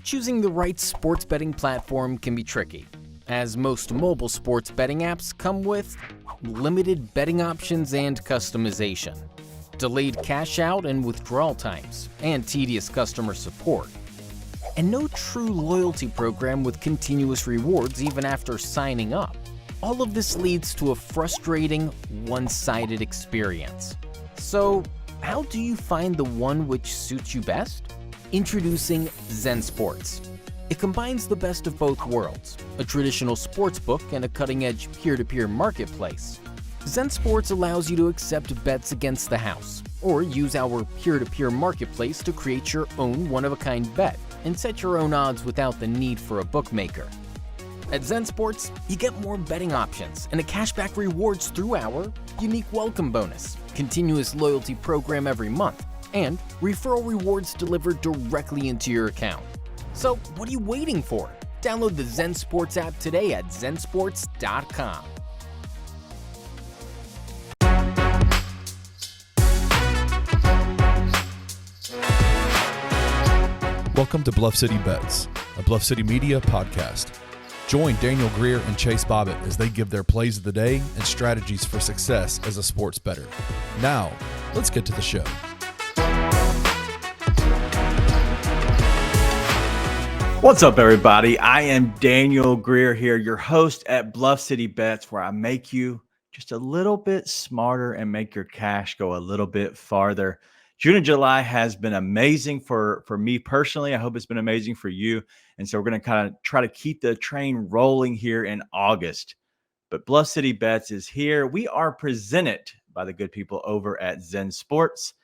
Choosing the right sports betting platform can be tricky, as most mobile sports betting apps come with limited betting options and customization, delayed cash out and withdrawal times, and tedious customer support, and no true loyalty program with continuous rewards even after signing up. All of this leads to a frustrating, one-sided experience. So, how do you find the one which suits you best? Introducing Zen Sports. It combines the best of both worlds, a traditional sports book and a cutting-edge peer-to-peer marketplace. Zen Sports allows you to accept bets against the house, or use our peer-to-peer marketplace to create your own one-of-a-kind bet and set your own odds without the need for a bookmaker. At Zen Sports, you get more betting options and a cashback rewards through our unique welcome bonus, continuous loyalty program every month, and referral rewards delivered directly into your account. So what are you waiting for? Download the Zen Sports app today at zensports.com. Welcome to Bluff City Bets, a Bluff City Media podcast. Join Daniel Greer and Chase Bobbitt as they give their plays of the day and strategies for success as a sports bettor. Now, let's get to the show. What's up, everybody? I am Daniel Greer here, your host at Bluff City Bets, where I make you just a little bit smarter and make your cash go a little bit farther. June and July has been amazing for me personally. I hope it's been amazing for you. And so we're going to kind of try to keep the train rolling here in August. But Bluff City Bets is here. We are presented by the good people over at Zen Sports.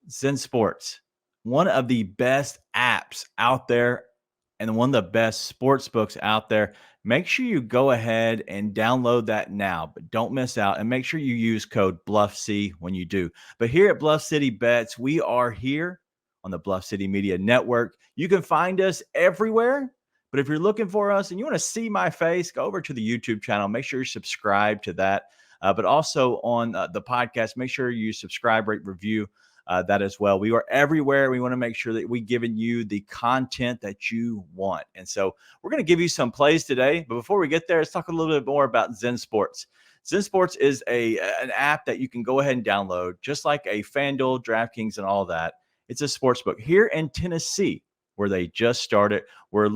Zen Sports, one of the best apps out there and one of the best sports books out there. Make sure you go ahead and download that now, but don't miss out, and make sure you use code BluffC when you do. But here at Bluff City Bets, we are here on the Bluff City Media Network. You can find us everywhere, but if you're looking for us and you want to see my face, go over to the YouTube channel. Make sure you subscribe to that. But also on the podcast, make sure you subscribe, rate, review that as well. We are everywhere. We want to make sure that we're giving you the content that you want. And so we're going to give you some plays today. But before we get there, let's talk a little bit more about Zen Sports. Zen Sports is an app that you can go ahead and download, just like a FanDuel, DraftKings, and all that. It's a sports book here in Tennessee, where they just started. We're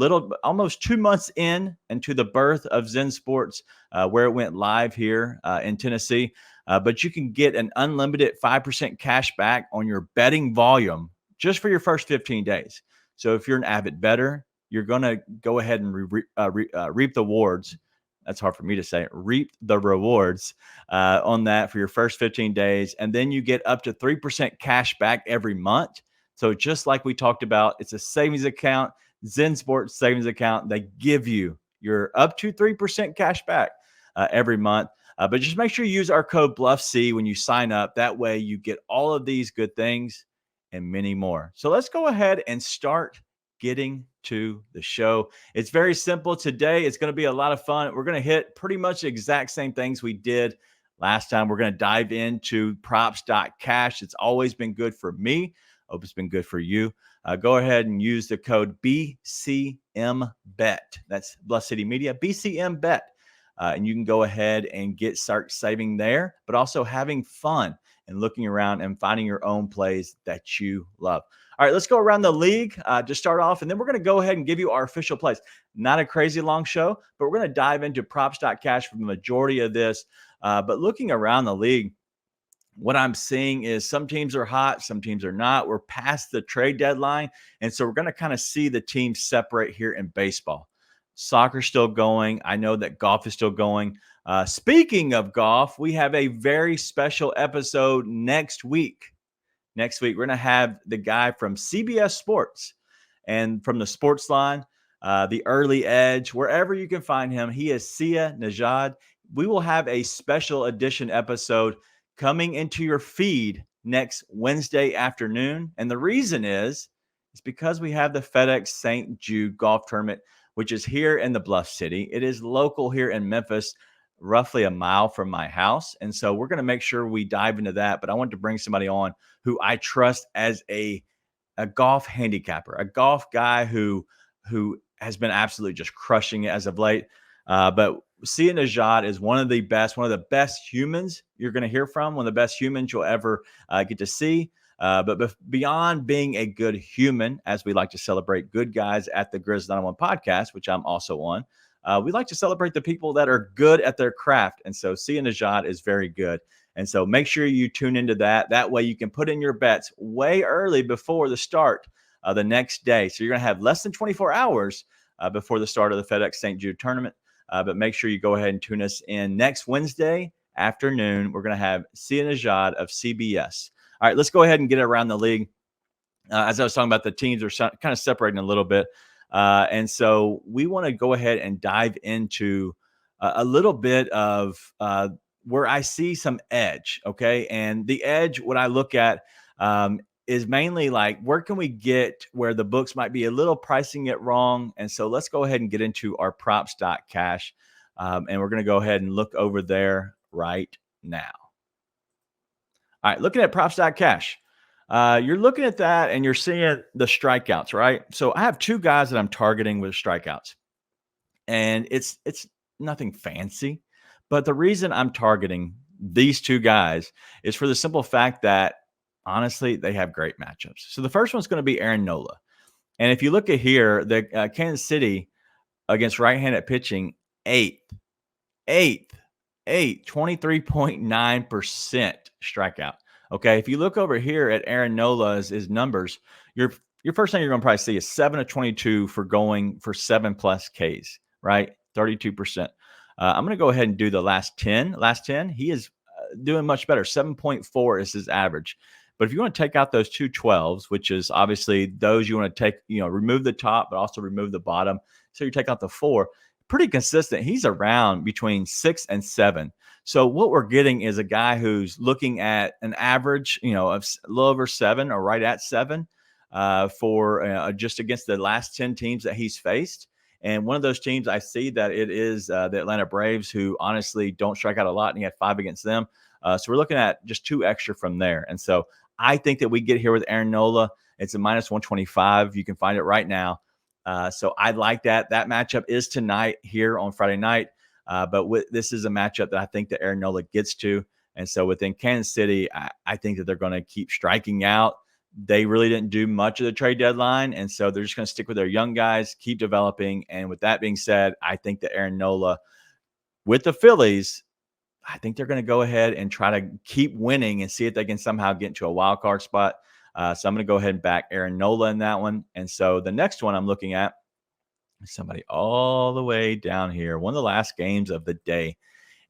almost 2 months into the birth of Zen Sports, where it went live here in Tennessee. But you can get an unlimited 5% cash back on your betting volume just for your first 15 days. So if you're an avid bettor, you're going to go ahead and reap the rewards. That's hard for me to say. Reap the rewards on that for your first 15 days. And then you get up to 3% cash back every month. So just like we talked about, it's a savings account, Zen Sports savings account. They give you your up to 3% cash back every month. But just make sure you use our code BluffC when you sign up. That way you get all of these good things and many more. So let's go ahead and start getting to the show. It's very simple today. It's going to be a lot of fun. We're going to hit pretty much the exact same things we did last time. We're going to dive into Props.Cash. It's always been good for me. Hope it's been good for you. Go ahead and use the code BCMBET. That's Bluff City Media, BCMBET. And you can go ahead and start saving there, but also having fun and looking around and finding your own plays that you love. All right, let's go around the league to start off, and then we're going to go ahead and give you our official plays. Not a crazy long show, but we're going to dive into Props.Cash for the majority of this. But looking around the league, what I'm seeing is some teams are hot, some teams are not. We're past the trade deadline, and so we're going to kind of see the teams separate here in baseball. Soccer's still going. I know that golf is still going. Speaking of golf, we have a very special episode next week. Next week, we're going to have the guy from CBS Sports and from the Sports Line, the Early Edge, wherever you can find him. He is Sia Najad. We will have a special edition episode coming into your feed next Wednesday afternoon. And the reason is because we have the FedEx St. Jude Golf Tournament, which is here in the Bluff City. It is local here in Memphis, roughly a mile from my house. And so we're going to make sure we dive into that. But I want to bring somebody on who I trust as a golf handicapper, a golf guy who who has been absolutely just crushing it as of late. But Sia Nejad is one of the best humans you're going to hear from, one of the best humans you'll ever get to see. But beyond being a good human, as we like to celebrate good guys at the Grizz 901 podcast, which I'm also on, we like to celebrate the people that are good at their craft. And so Sia Nejad is very good. And so make sure you tune into that. That way you can put in your bets way early before the start the next day. So you're going to have less than 24 hours before the start of the FedEx St. Jude tournament. But make sure you go ahead and tune us in next Wednesday afternoon. We're going to have Sia Nejad of CBS. All right, let's go ahead and get it around the league. As I was talking about, the teams are kind of separating a little bit. And so we want to go ahead and dive into a little bit of where I see some edge. Okay. And the edge, what I look at is mainly like, where can we get where the books might be a little pricing it wrong? And so let's go ahead and get into our Props.Cash. And we're going to go ahead and look over there right now. All right, looking at Props.Cash. You're looking at that and you're seeing the strikeouts, right? So I have two guys that I'm targeting with strikeouts. And it's nothing fancy. But the reason I'm targeting these two guys is for the simple fact that, honestly, they have great matchups. So the first one's going to be Aaron Nola. And if you look at here, the Kansas City against right-handed pitching, 23.9% strikeout. Okay, if you look over here at Aaron Nola's his numbers, your first thing you're going to probably see is 7 of 22 for going for 7+ Ks, right? 32%. I'm going to go ahead and do the last 10. Last 10, he is doing much better. 7.4 is his average. But if you want to take out those two 12s, which is obviously those you want to take, remove the top, but also remove the bottom. So you take out the 4. Pretty consistent. He's around between 6 and 7. So what we're getting is a guy who's looking at an average, of a little over 7 or right at 7 for just against the last 10 teams that he's faced. And one of those teams, I see that it is the Atlanta Braves, who honestly don't strike out a lot, and he had 5 against them. So we're looking at just 2 extra from there. And so I think that we get here with Aaron Nola. It's a -125. You can find it right now. So I like that. That matchup is tonight here on Friday night. But this is a matchup that I think that Aaron Nola gets to. And so within Kansas City, I think that they're going to keep striking out. They really didn't do much of the trade deadline. And so they're just going to stick with their young guys, keep developing. And with that being said, I think that Aaron Nola with the Phillies, I think they're going to go ahead and try to keep winning and see if they can somehow get into a wild card spot. So I'm going to go ahead and back Aaron Nola in that one. And so the next one I'm looking at is somebody all the way down here, one of the last games of the day.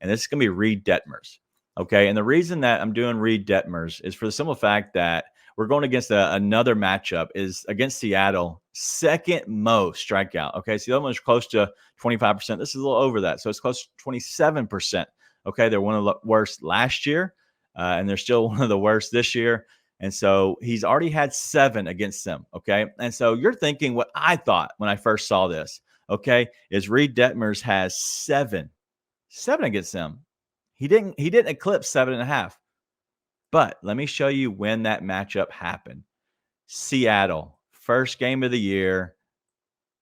And this is going to be Reed Detmers. Okay. And the reason that I'm doing Reed Detmers is for the simple fact that we're going against another matchup is against Seattle, second most strikeout. Okay. So the other one's close to 25%. This is a little over that. So it's close to 27%. Okay. They're one of the worst last year, and they're still one of the worst this year. And so he's already had 7 against them. Okay. And so you're thinking what I thought when I first saw this, okay, is Reed Detmers has 7 against them. He didn't eclipse 7.5. But let me show you when that matchup happened. Seattle, first game of the year.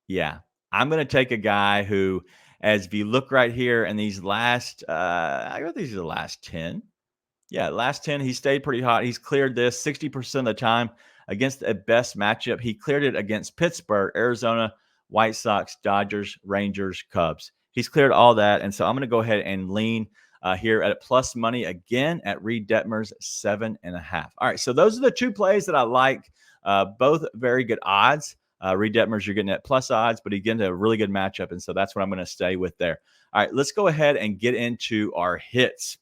Yeah, I'm going to take a guy who, as if you look right here in these last, I got these are the last 10. Yeah, last 10, he stayed pretty hot. He's cleared this 60% of the time against a best matchup. He cleared it against Pittsburgh, Arizona, White Sox, Dodgers, Rangers, Cubs. He's cleared all that. And so I'm going to go ahead and lean here at plus money again at Reed Detmers 7.5. All right, so those are the 2 plays that I like. Both very good odds. Reed Detmers, you're getting at plus odds, but again, a really good matchup. And so that's what I'm going to stay with there. All right, let's go ahead and get into our hits.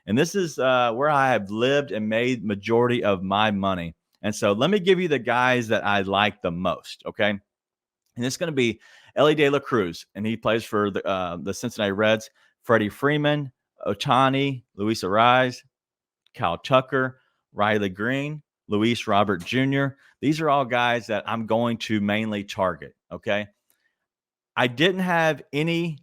And this is where I have lived and made majority of my money. And so let me give you the guys that I like the most, okay? And it's going to be Elly De La Cruz, and he plays for the Cincinnati Reds. Freddie Freeman, Ohtani, Luis Ariz, Kyle Tucker, Riley Green, Luis Robert Jr. These are all guys that I'm going to mainly target, okay? I didn't have any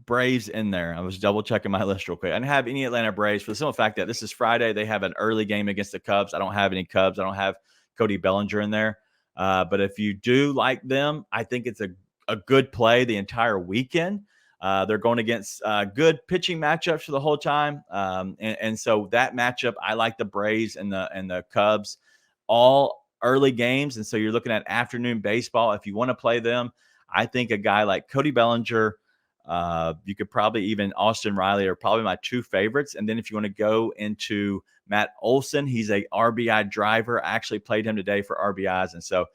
Braves in there. I was double checking my list real quick. I didn't have any Atlanta Braves for the simple fact that this is Friday. They have an early game against the Cubs. I don't have any Cubs. I don't have Cody Bellinger in there. But if you do like them, I think it's a a good play the entire weekend. They're going against good pitching matchups for the whole time, and so that matchup, I like the Braves and the Cubs, all early games, and so you're looking at afternoon baseball. If you want to play them, I think a guy like Cody Bellinger, you could probably even Austin Riley are probably my two favorites. And then if you want to go into Matt Olson, he's a RBI driver. I actually played him today for RBIs, and so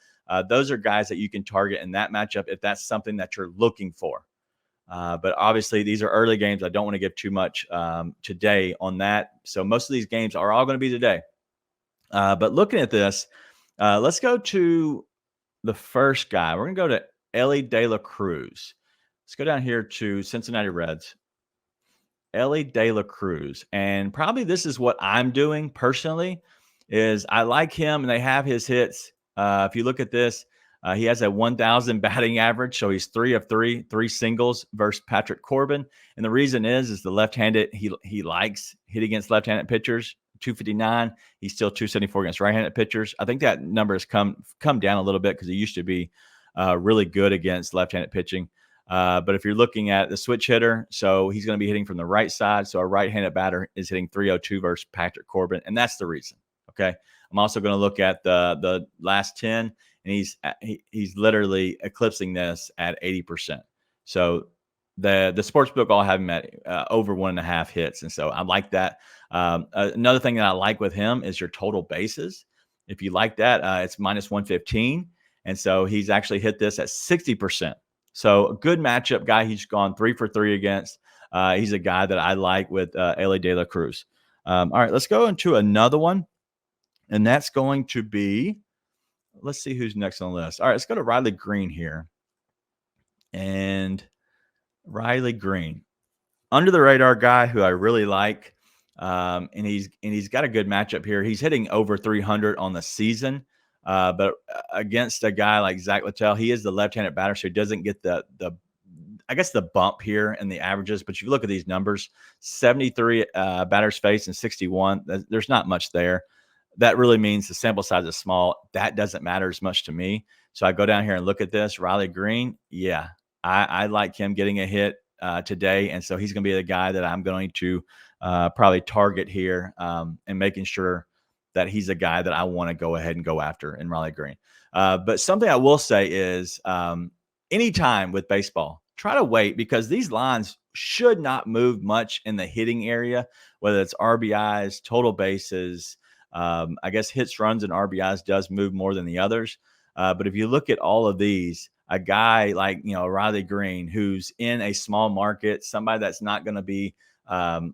those are guys that you can target in that matchup if that's something that you're looking for. But obviously, these are early games. I don't want to give too much today on that. So most of these games are all going to be today. But looking at this, let's go to the first guy. We're going to go to Ellie De La Cruz. Let's go down here to Cincinnati Reds. Ellie De La Cruz. And probably this is what I'm doing personally is I like him and they have his hits. If you look at this, he has a 1,000 batting average. So he's 3 of 3 singles versus Patrick Corbin. And the reason is the left-handed, he likes hit against left-handed pitchers, 259. He's still 274 against right-handed pitchers. I think that number has come down a little bit because he used to be really good against left-handed pitching. But if you're looking at the switch hitter, so he's going to be hitting from the right side. So a right-handed batter is hitting 302 versus Patrick Corbin. And that's the reason. Okay. I'm also going to look at the last 10, and he's literally eclipsing this at 80%. So the sportsbook all have him at over 1.5 hits. And so I like that. Another thing that I like with him is your total bases. If you like that, it's minus 115. And so he's actually hit this at 60%. So a good matchup guy. He's gone 3 for 3 against. He's a guy that I like with Ellie De La Cruz. All right, let's go into another one. And that's going to be, let's see who's next on the list. All right, let's go to Riley Green here. And Riley Green, under the radar guy who I really like. And he's got a good matchup here. He's hitting over 300 on the season. But against a guy like Zach Littell, he is the left-handed batter, so he doesn't get the bump here in the averages. But if you look at these numbers, 73 batters faced and 61, there's not much there. That really means the sample size is small. That doesn't matter as much to me. So I go down here and look at this. Riley Green, yeah, I like him getting a hit today. And so he's going to be the guy that I'm going to probably target here and making sure that he's a guy that I want to go ahead and go after in Riley Green. But something I will say is anytime with baseball, try to wait because these lines should not move much in the hitting area, whether it's RBIs, total bases. I guess hits, runs, and RBIs does move more than the others. But if you look at all of these, a guy like, Riley Green, who's in a small market, somebody that's not going to be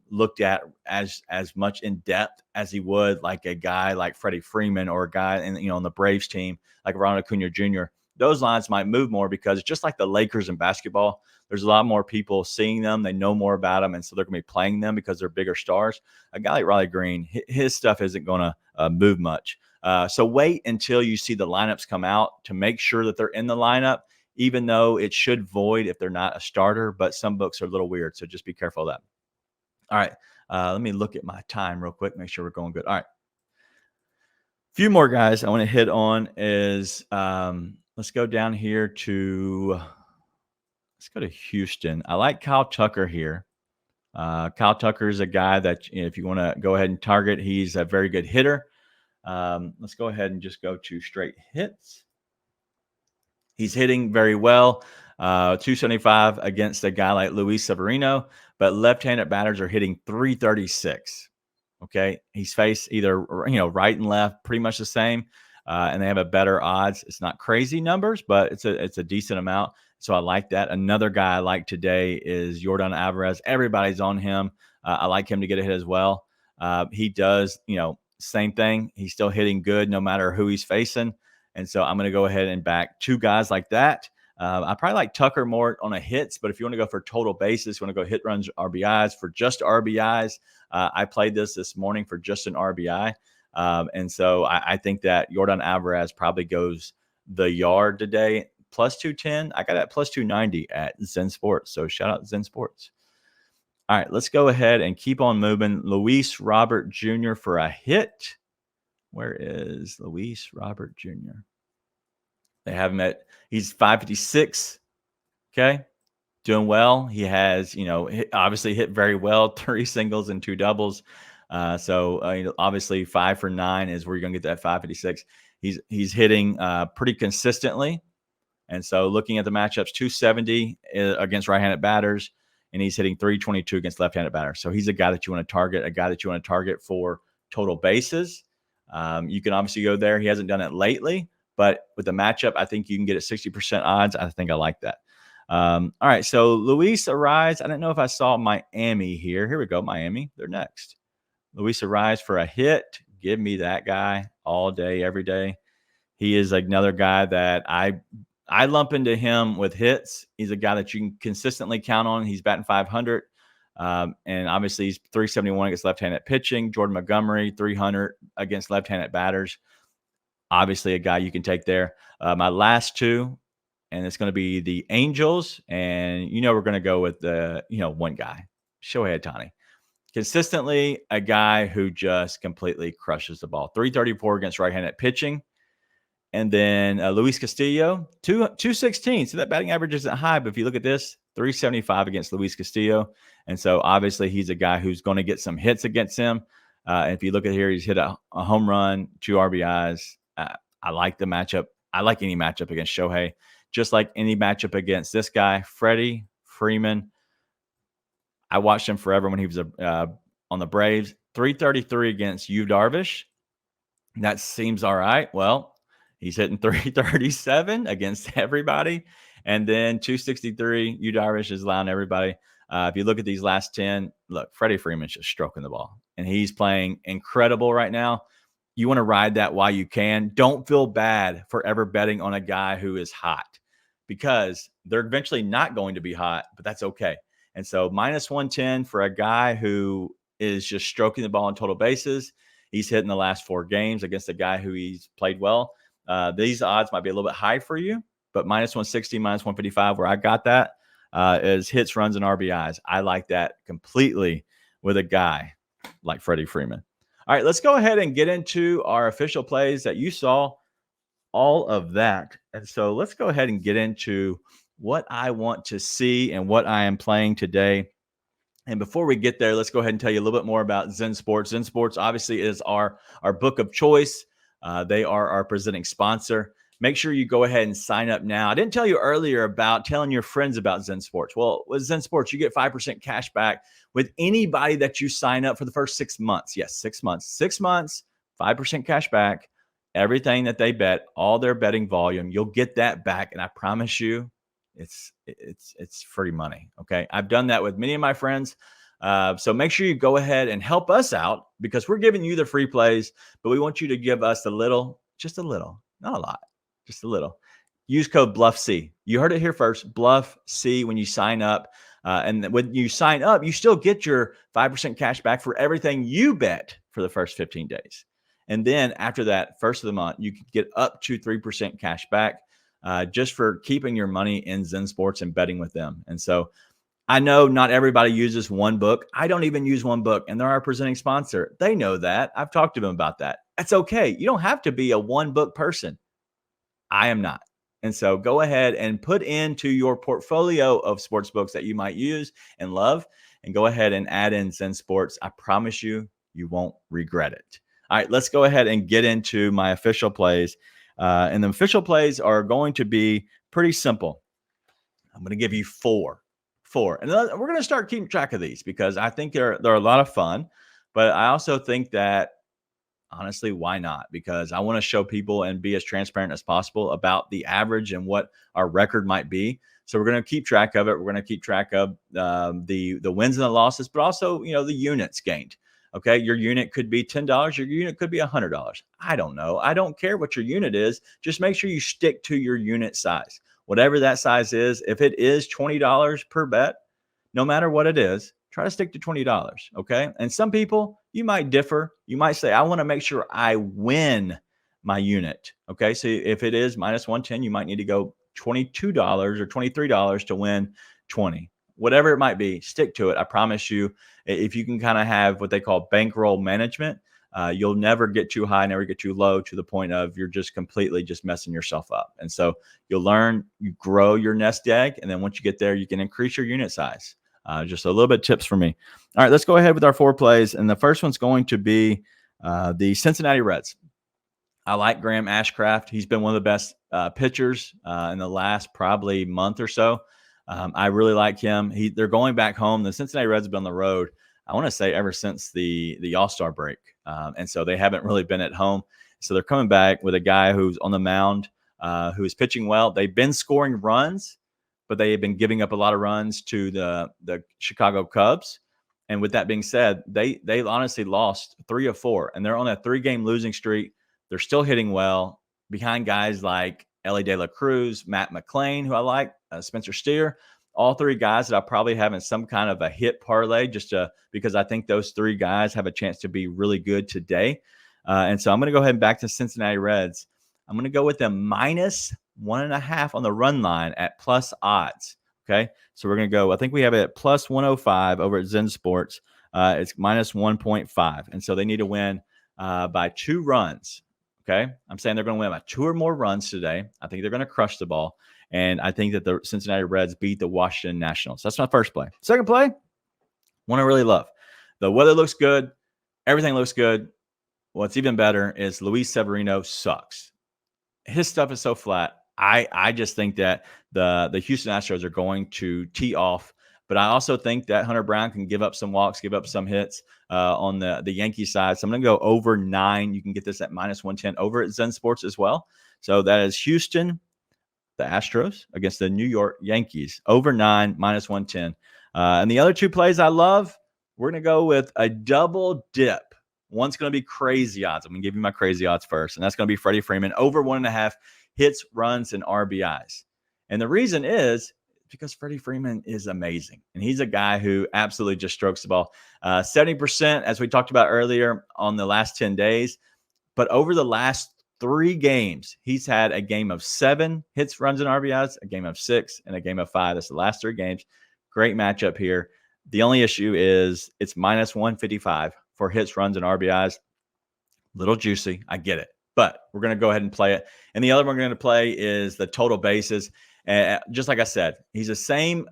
looked at as much in depth as he would like a guy like Freddie Freeman or a guy on the Braves team like Ronald Acuna Jr. Those lines might move more because just like the Lakers in basketball, there's a lot more people seeing them. They know more about them, and so they're going to be playing them because they're bigger stars. A guy like Riley Green, his stuff isn't going to move much. So wait until you see the lineups come out to make sure that they're in the lineup, even though it should void if they're not a starter. But some books are a little weird, so just be careful of that. All right, let me look at my time real quick, make sure we're going good. All right. Few more guys I want to hit on is let's go down here to Houston. I like Kyle Tucker here. Kyle Tucker is a guy that if you want to go ahead and target, he's a very good hitter. Let's go ahead and just go to straight hits. He's hitting very well. 275 against a guy like Luis Severino, but left-handed batters are hitting 336. Okay, he's faced either right and left, pretty much the same, and they have a better odds. It's not crazy numbers, but it's a decent amount. So I like that. Another guy I like today is Yordan Alvarez. Everybody's on him. I like him to get a hit as well. He does, same thing. He's still hitting good no matter who he's facing, and so I'm going to go ahead and back two guys like that. I probably like Tucker more on a hits, but if you want to go for total basis, you want to go hit, runs, RBIs for just RBIs. I played this morning for just an RBI. And so I think that Yordan Alvarez probably goes the yard today, plus 210. I got at plus 290 at Zen Sports. So shout out Zen Sports. All right, let's go ahead and keep on moving. Luis Robert Jr. for a hit. Where is Luis Robert Jr.? They have him he's 556 Okay. Doing well. He has, obviously hit very well, 3 singles and 2 doubles. Obviously 5 for 9 is where you're going to get that 556. He's hitting pretty consistently. And so looking at the matchups, 270 against right-handed batters, and he's hitting 322 against left-handed batters. So he's a guy that you want to target, for total bases. You can obviously go there. He hasn't done it lately, but with the matchup, I think you can get it 60% odds. I think I like that. All right, so Luis Ariz. I don't know if I saw Miami here. Here we go, Miami. They're next. Luis Ariz for a hit. Give me that guy all day, every day. He is another guy that I lump into him with hits. He's a guy that you can consistently count on. He's batting 500. And obviously he's 371 against left-handed pitching. Jordan Montgomery, 300 against left-handed batters. Obviously a guy you can take there. My last two, and it's going to be the Angels. And, we're going to go with the, one guy, Shohei Ohtani. Consistently a guy who just completely crushes the ball. 334 against right-handed pitching. And then Luis Castillo, 216. So that batting average isn't high, but if you look at this, 375 against Luis Castillo. And so obviously he's a guy who's going to get some hits against him. And if you look at here, he's hit a home run, 2 RBIs. I like the matchup. I like any matchup against Shohei, just like any matchup against this guy, Freddie Freeman. I watched him forever when he was on the Braves. 333 against Yu Darvish. That seems all right. Well, he's hitting 337 against everybody. And then 263, Yu Darvish is allowing everybody. If you look at these last 10, look, Freddie Freeman's just stroking the ball. And he's playing incredible right now. You want to ride that while you can. Don't feel bad for ever betting on a guy who is hot, because they're eventually not going to be hot, but that's okay. And so minus 110 for a guy who is just stroking the ball on total bases. He's hit in the last 4 games against a guy who he's played well. These odds might be a little bit high for you, but minus 160, minus 155, where I got that is hits, runs, and RBIs. I like that completely with a guy like Freddie Freeman. All right, let's go ahead and get into our official plays that you saw, all of that. And so let's go ahead and get into what I want to see and what I am playing today. And before we get there, let's go ahead and tell you a little bit more about Zen Sports. Zen Sports obviously is our book of choice. They are our presenting sponsor. Make sure you go ahead and sign up now. I didn't tell you earlier about telling your friends about Zen Sports. Well, with Zen Sports, you get 5% cash back with anybody that you sign up for the first 6 months. Yes, 6 months. 6 months, 5% cash back. Everything that they bet, all their betting volume, you'll get that back. And I promise you, it's free money. Okay. I've done that with many of my friends. So make sure you go ahead and help us out, because we're giving you the free plays, but we want you to give us just a little, not a lot, just a little. Use code BluffC. You heard it here first, BluffC, when you sign up. And when you sign up, you still get your 5% cash back for everything you bet for the first 15 days. And then after that, first of the month, you can get up to 3% cash back just for keeping your money in Zen Sports and betting with them. And so I know not everybody uses one book. I don't even use one book, and they're our presenting sponsor. They know that. I've talked to them about that. That's okay. You don't have to be a one book person. I am not. And so go ahead and put into your portfolio of sports books that you might use and love, and go ahead and add in Zen Sports. I promise you, you won't regret it. All right, let's go ahead and get into my official plays. And the official plays are going to be pretty simple. I'm going to give you four. And we're going to start keeping track of these, because I think they're a lot of fun. But I also think that, honestly, why not? Because I want to show people and be as transparent as possible about the average and what our record might be. So we're going to keep track of it. We're going to keep track of the wins and the losses, but also, the units gained. Okay, your unit could be $10. Your unit could be $100. I don't know. I don't care what your unit is. Just make sure you stick to your unit size. Whatever that size is, if it is $20 per bet, no matter what it is, try to stick to $20. Okay. And some people, you might differ. You might say, I want to make sure I win my unit. Okay. So if it is minus 110, you might need to go $22 or $23 to win 20. Whatever it might be, stick to it. I promise you, if you can kind of have what they call bankroll management, you'll never get too high, never get too low to the point of you're just completely just messing yourself up. And so you'll learn, you grow your nest egg. And then once you get there, you can increase your unit size. Just a little bit of tips for me. All right, let's go ahead with our 4 plays. And the first one's going to be the Cincinnati Reds. I like Graham Ashcraft. He's been one of the best pitchers in the last probably month or so. I really like him. They're going back home. The Cincinnati Reds have been on the road, I want to say, ever since the All-Star break. And so they haven't really been at home. So they're coming back with a guy who's on the mound, who is pitching well. They've been scoring runs, but they have been giving up a lot of runs to the Chicago Cubs. And with that being said, they honestly lost 3 of 4, and they're on a 3-game losing streak. They're still hitting well behind guys like Ellie De La Cruz, Matt McClain, who I like, Spencer Steer, all 3 guys that I probably have in some kind of a hit parlay because I think those 3 guys have a chance to be really good today. And so I'm going to go ahead and back to Cincinnati Reds. I'm going to go with them -1.5 on the run line at plus odds. Okay. So we're going to go, I think we have it at plus 105 over at Zen Sports. It's -1.5. And so they need to win by 2 runs. Okay. I'm saying they're going to win by 2 or more runs today. I think they're going to crush the ball. And I think that the Cincinnati Reds beat the Washington Nationals. That's my first play. Second play, one I really love. The weather looks good. Everything looks good. What's even better is Luis Severino sucks. His stuff is so flat. I just think that the Houston Astros are going to tee off. But I also think that Hunter Brown can give up some walks, give up some hits on the Yankee side. So I'm going to go over 9. You can get this at -110 over at Zen Sports as well. So that is Houston, the Astros, against the New York Yankees, over 9, -110. And the other 2 plays I love, we're going to go with a double dip. One's going to be crazy odds. I'm going to give you my crazy odds first, and that's going to be Freddie Freeman, over 1.5 hits, runs, and RBIs. And the reason is because Freddie Freeman is amazing. And he's a guy who absolutely just strokes the ball. 70%, as we talked about earlier, on the last 10 days. But over the last 3 games, he's had a game of 7 hits, runs, and RBIs, a game of 6, and a game of 5. That's the last 3 games. Great matchup here. The only issue is it's -155 for hits, runs, and RBIs. Little juicy. I get it. But we're going to go ahead and play it. And the other one we're going to play is the total bases. Just like I said, he's the same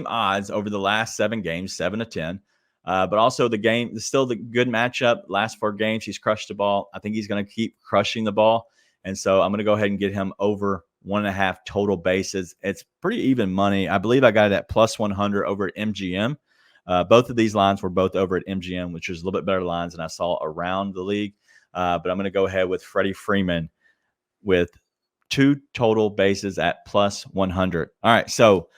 odds over the last 7 games, 7-10. But also the game is still the good matchup. Last 4 games, he's crushed the ball. I think he's going to keep crushing the ball. And so I'm going to go ahead and get him over 1.5 total bases. It's pretty even money. I believe I got it at plus 100 over at MGM. Both of these lines were both over at MGM, which is a little bit better lines than I saw around the league. But I'm going to go ahead with Freddie Freeman with 2 total bases at plus 100. All right, so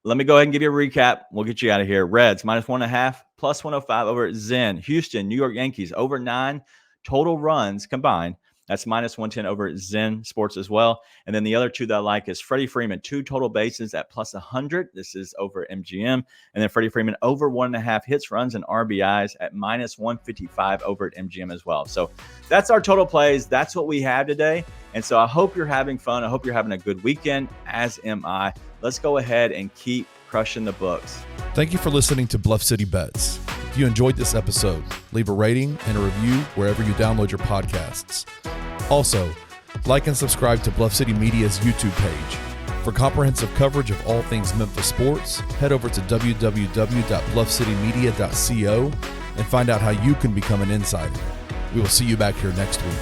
let me go ahead and give you a recap. We'll get you out of here. Reds -1.5, plus 105 over at Zen. Houston, New York Yankees, over 9 total runs combined. That's -110 over at Zen Sports as well. And then the other 2 that I like is Freddie Freeman, 2 total bases at plus 100. This is over at MGM. And then Freddie Freeman over 1.5 hits, runs, and RBIs at -155 over at MGM as well. So that's our total plays. That's what we have today. And so I hope you're having fun. I hope you're having a good weekend, as am I. Let's go ahead and keep crushing the books. Thank you for listening to Bluff City Bets. If you enjoyed this episode, leave a rating and a review wherever you download your podcasts. Also, like and subscribe to Bluff City Media's YouTube page. For comprehensive coverage of all things Memphis sports, head over to www.bluffcitymedia.co and find out how you can become an insider. We will see you back here next week.